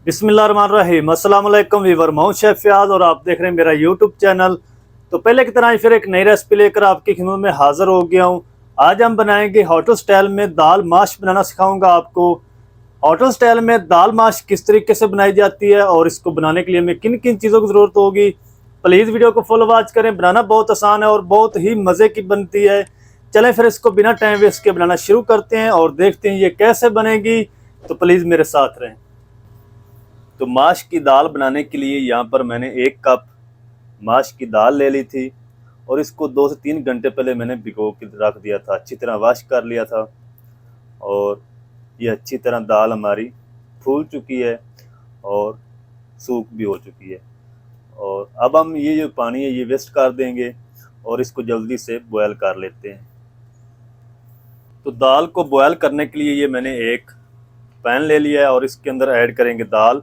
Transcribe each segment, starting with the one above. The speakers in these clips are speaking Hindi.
बिस्मिल्लाहिर्रहमानिर्रहीम। अस्सलाम वालेकुम वीवर, मैं हूं शेफ फयाज और आप देख रहे हैं मेरा यूट्यूब चैनल। तो पहले की तरह ही फिर एक नई रेसिपी लेकर आपकी खिदमत में हाजिर हो गया हूं। आज हम बनाएंगे होटल स्टाइल में दाल माश बनाना सिखाऊंगा आपको। होटल स्टाइल में दाल माश किस तरीके से बनाई जाती है और इसको बनाने के लिए हमें किन किन चीज़ों की ज़रूरत होगी। प्लीज़ वीडियो को फुल वॉच करें। बनाना बहुत आसान है और बहुत ही मज़े की बनती है। चलें फिर इसको बिना टाइम वेस्ट के बनाना शुरू करते हैं और देखते हैं ये कैसे बनेगी। तो प्लीज़ मेरे साथ रहें। तो माश की दाल बनाने के लिए यहाँ पर मैंने 1 कप माश की दाल ले ली थी और इसको 2 से 3 घंटे पहले मैंने भिगो के रख दिया था। अच्छी तरह वॉश कर लिया था और ये अच्छी तरह दाल हमारी फूल चुकी है और सूख भी हो चुकी है। और अब हम ये जो पानी है ये वेस्ट कर देंगे और इसको जल्दी से बॉयल कर लेते हैं। तो दाल को बॉयल करने के लिए ये मैंने एक पैन ले लिया है और इसके अंदर ऐड करेंगे दाल।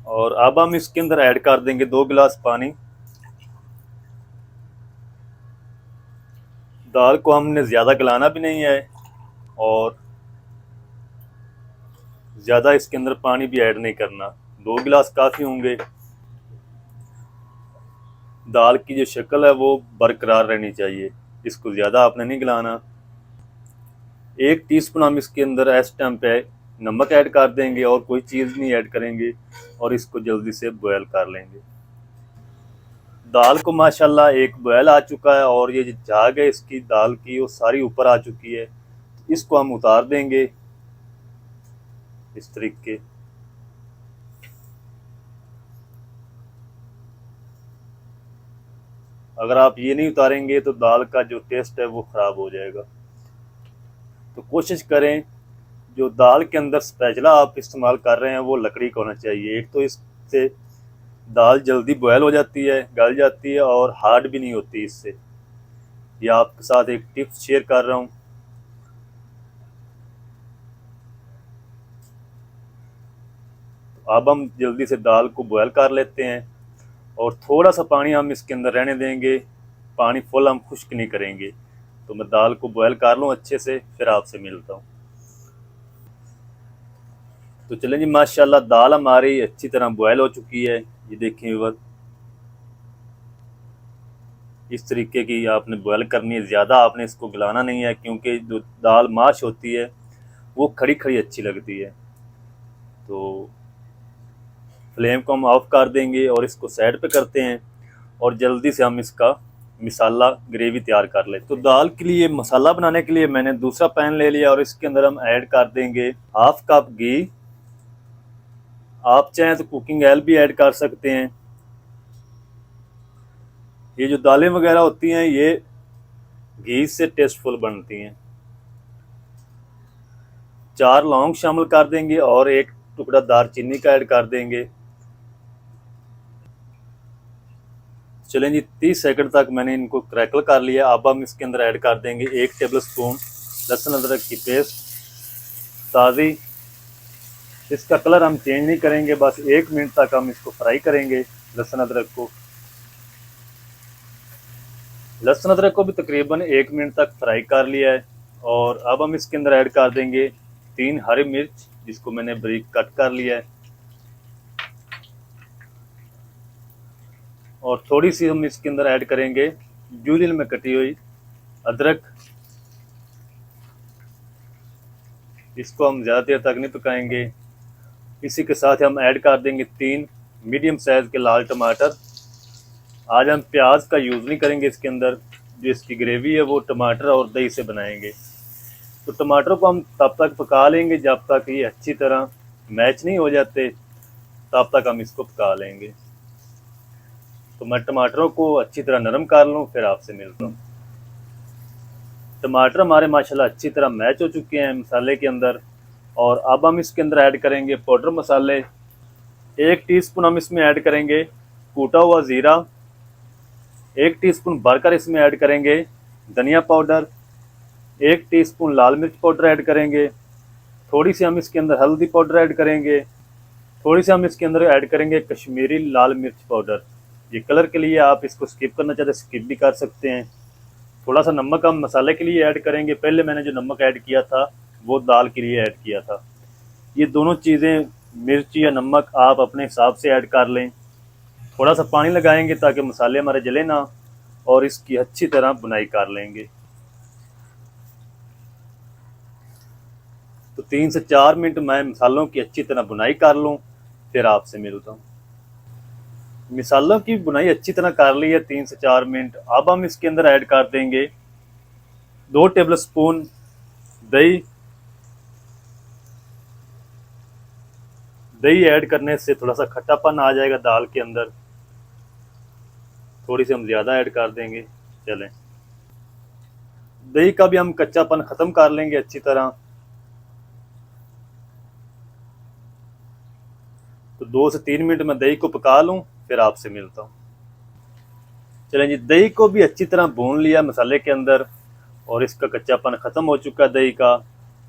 और अब हम इसके अंदर ऐड कर देंगे 2 गिलास पानी। दाल को हमने ज़्यादा गलाना भी नहीं है और ज़्यादा इसके अंदर पानी भी ऐड नहीं करना, 2 गिलास काफ़ी होंगे। दाल की जो शक्ल है वो बरकरार रहनी चाहिए, इसको ज़्यादा आपने नहीं गलाना। 1 टीस्पून हम इसके अंदर इस टाइम पे नमक ऐड कर देंगे और कोई चीज़ नहीं ऐड करेंगे और इसको जल्दी से बॉयल कर लेंगे। दाल को माशाल्लाह एक बॉयल आ चुका है और ये जो झाग है इसकी दाल की वो सारी ऊपर आ चुकी है। इसको हम उतार देंगे इस तरीके। अगर आप ये नहीं उतारेंगे तो दाल का जो टेस्ट है वो ख़राब हो जाएगा। तो कोशिश करें जो दाल के अंदर स्पैचुला आप इस्तेमाल कर रहे हैं वो लकड़ी का होना चाहिए। एक तो इससे दाल जल्दी बॉयल हो जाती है, गल जाती है और हार्ड भी नहीं होती इससे। ये आपके साथ एक टिप्स शेयर कर रहा हूँ। तो अब हम जल्दी से दाल को बॉयल कर लेते हैं और थोड़ा सा पानी हम इसके अंदर रहने देंगे। पानी फुल हम खुश्क नहीं करेंगे। तो मैं दाल को बॉयल कर लूँ अच्छे से, फिर आपसे मिलता हूँ। तो चलें जी, माशाल्लाह दाल हमारी अच्छी तरह बॉयल हो चुकी है। ये देखें व्यूअर, इस तरीके की आपने बॉयल करनी है, ज़्यादा आपने इसको गलाना नहीं है क्योंकि जो दाल माश होती है वो खड़ी खड़ी अच्छी लगती है। तो फ्लेम को हम ऑफ कर देंगे और इसको साइड पे करते हैं और जल्दी से हम इसका मसाला ग्रेवी तैयार कर लें। तो दाल के लिए मसाला बनाने के लिए मैंने दूसरा पैन ले लिया और इसके अंदर हम ऐड कर देंगे 1/2 कप घी। आप चाहें तो कुकिंग ऑयल भी ऐड कर सकते हैं। ये जो दालें वगैरह होती हैं ये घी से टेस्टफुल बनती हैं। 4 लौंग शामिल कर देंगे और 1 टुकड़ा दालचीनी का ऐड कर देंगे। चलें जी, 30 सेकंड तक मैंने इनको क्रैकल कर लिया। अब हम इसके अंदर ऐड कर देंगे 1 टेबल स्पून लहसुन अदरक की पेस्ट ताज़ी। इसका कलर हम चेंज नहीं करेंगे, बस 1 मिनट तक हम इसको फ्राई करेंगे लहसुन अदरक को। लहसुन अदरक को भी तकरीबन 1 मिनट तक फ्राई कर लिया है और अब हम इसके अंदर ऐड कर देंगे 3 हरी मिर्च जिसको मैंने बारीक कट कर लिया है और थोड़ी सी हम इसके अंदर ऐड करेंगे जूलियन में कटी हुई अदरक। इसको हम ज़्यादा देर तक नहीं पकाएंगे। इसी के साथ हम ऐड कर देंगे 3 मीडियम साइज़ के लाल टमाटर। आज हम प्याज का यूज़ नहीं करेंगे इसके अंदर, जो इसकी ग्रेवी है वो टमाटर और दही से बनाएंगे। तो टमाटर को हम तब तक पका लेंगे जब तक ये अच्छी तरह मैच नहीं हो जाते, तब तक हम इसको पका लेंगे। तो मैं टमाटरों को अच्छी तरह नरम कर लूँ, फिर आपसे मिलता हूँ। टमाटर हमारे माशाल्लाह अच्छी तरह मैच हो चुके हैं मसाले के अंदर और अब हम इसके अंदर ऐड करेंगे पाउडर मसाले। 1 टीस्पून हम इसमें ऐड करेंगे कूटा हुआ ज़ीरा। 1 टीस्पून भरकर इसमें ऐड करेंगे धनिया पाउडर। 1 टीस्पून लाल मिर्च पाउडर ऐड करेंगे। थोड़ी सी हम इसके अंदर हल्दी पाउडर ऐड करेंगे थोड़ी सी हम इसके अंदर ऐड करेंगे कश्मीरी लाल मिर्च पाउडर। ये कलर के लिए, आप इसको स्किप करना चाहते हैं स्किप भी कर सकते हैं। थोड़ा सा नमक हम मसाले के लिए ऐड करेंगे। पहले मैंने जो नमक ऐड किया था वो दाल के लिए ऐड किया था। ये दोनों चीज़ें, मिर्च या नमक, आप अपने हिसाब से ऐड कर लें। थोड़ा सा पानी लगाएंगे ताकि मसाले हमारे जले ना, और इसकी अच्छी तरह बुनाई कर लेंगे। तो 3 से 4 मिनट मैं मसालों की अच्छी तरह बुनाई कर लूँ, फिर आपसे मिलता हूँ। मसालों की बुनाई अच्छी तरह कर ली है 3 से 4 मिनट। अब हम इसके अंदर ऐड कर देंगे 2 टेबल स्पून दही। दही ऐड करने से थोड़ा सा खट्टापन आ जाएगा दाल के अंदर, थोड़ी सी हम ज़्यादा ऐड कर देंगे। चलें, दही का भी हम कच्चापन ख़त्म कर लेंगे अच्छी तरह। तो 2 से 3 मिनट मैं दही को पका लूँ, फिर आपसे मिलता हूँ। चलें जी, दही को भी अच्छी तरह भून लिया मसाले के अंदर, और इसका कच्चापन ख़त्म हो चुका है दही का।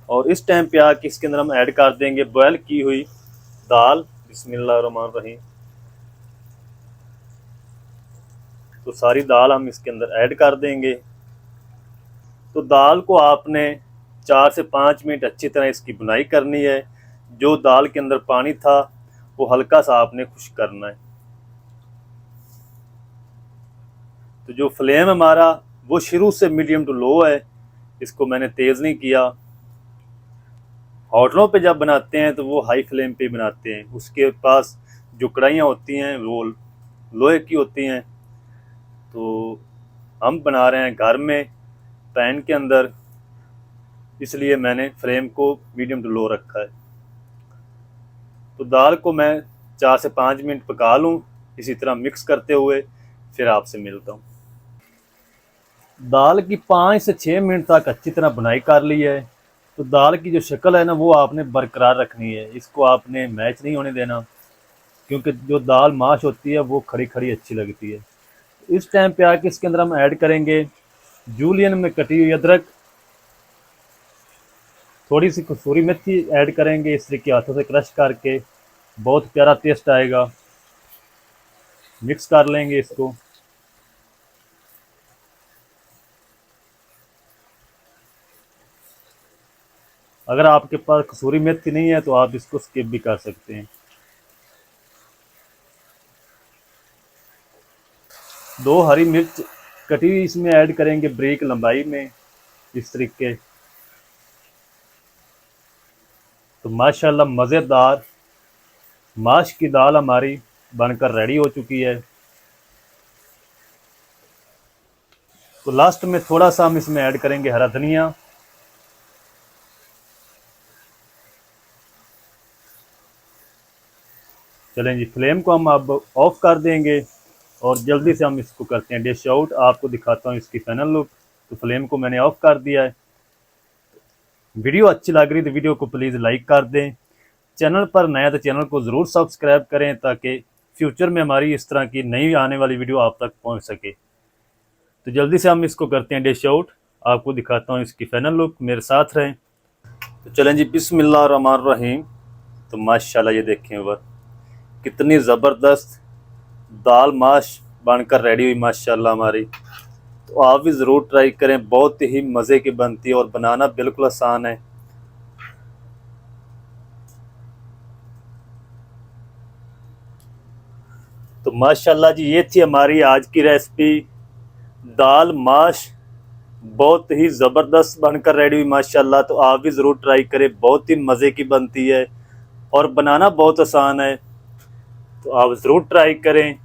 और इस टाइम पे आके इसके अंदर हम ऐड कर देंगे बॉयल की हुई दाल। बिस्मिल्लाहिर्रहमानिर्रहीम। तो सारी दाल हम इसके अंदर ऐड कर देंगे। तो दाल को आपने 4 से 5 मिनट अच्छी तरह इसकी बुनाई करनी है। जो दाल के अंदर पानी था वो हल्का सा आपने खुश्क करना है। तो जो फ्लेम हमारा वो शुरू से मीडियम टू लो है, इसको मैंने तेज़ नहीं किया। होटलों पे जब बनाते हैं तो वो हाई फ्लेम पे बनाते हैं, उसके पास जो कढ़ाइयाँ होती हैं वो लोहे की होती हैं। तो हम बना रहे हैं घर में पैन के अंदर, इसलिए मैंने फ्लेम को मीडियम टू लो रखा है। तो दाल को मैं 4 से 5 मिनट पका लूँ इसी तरह मिक्स करते हुए, फिर आपसे मिलता हूँ। दाल की 5 से 6 मिनट तक अच्छी तरह बुनाई कर ली है। तो दाल की जो शक्ल है ना वो आपने बरकरार रखनी है, इसको आपने मैच नहीं होने देना, क्योंकि जो दाल माश होती है वो खड़ी खड़ी अच्छी लगती है। इस टाइम पे आके इसके अंदर हम ऐड करेंगे जूलियन में कटी हुई अदरक, थोड़ी सी कसूरी मेथी ऐड करेंगे इस तरीके हाथों से क्रश करके, बहुत प्यारा टेस्ट आएगा। मिक्स कर लेंगे इसको। अगर आपके पास कसूरी मेथी नहीं है तो आप इसको स्किप भी कर सकते हैं। 2 हरी मिर्च कटी हुई इसमें ऐड करेंगे बारीक लंबाई में इस तरीके। तो माशाल्लाह मज़ेदार माश की दाल हमारी बनकर रेडी हो चुकी है। तो लास्ट में थोड़ा सा हम इसमें ऐड करेंगे हरा धनिया। चलें जी, फ्लेम को हम अब ऑफ कर देंगे और जल्दी से हम इसको करते हैं डिश आउट। आपको दिखाता हूँ इसकी फाइनल लुक। तो फ्लेम को मैंने ऑफ कर दिया है। वीडियो अच्छी लग रही तो वीडियो को प्लीज़ लाइक कर दें। चैनल पर नया तो चैनल को ज़रूर सब्सक्राइब करें, ताकि फ्यूचर में हमारी इस तरह की नई आने वाली वीडियो आप तक पहुँच सके। तो जल्दी से हम इसको करते हैं डिश आउट। आपको दिखाता हूँ इसकी फाइनल लुक, मेरे साथ रहें। तो चलें जी, बिस्मिल्लाहिर्रहमानिर्रहीम। तो माशाल्लाह ये देखें ऊपर कितनी ज़बरदस्त दाल माश बनकर रेडी हुई माशाल्लाह हमारी। तो आप भी ज़रूर ट्राई करें, बहुत ही मज़े की बनती है और बनाना बिल्कुल आसान है। तो माशाल्लाह जी, ये थी हमारी आज की रेसिपी दाल माश, बहुत ही ज़बरदस्त बनकर रेडी हुई माशाल्लाह। तो आप भी ज़रूर ट्राई करें, बहुत ही मज़े की बनती है और बनाना बहुत आसान है। तो आप ज़रूर ट्राई करें।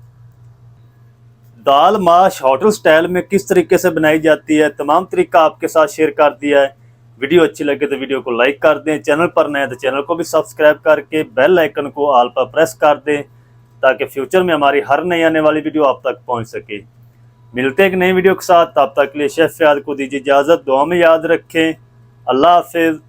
दाल माश होटल स्टाइल में किस तरीके से बनाई जाती है, तमाम तरीका आपके साथ शेयर कर दिया है। वीडियो अच्छी लगे तो वीडियो को लाइक कर दें। चैनल पर नए तो चैनल को भी सब्सक्राइब करके बेल आइकन को ऑल पर प्रेस कर दें, ताकि फ्यूचर में हमारी हर नई आने वाली वीडियो आप तक पहुंच सके। मिलते हैं एक नई वीडियो के साथ, तब तक के लिए शेफ फयाद को दीजिए इजाज़त। दुआ में याद रखें। अल्लाह हाफिज़।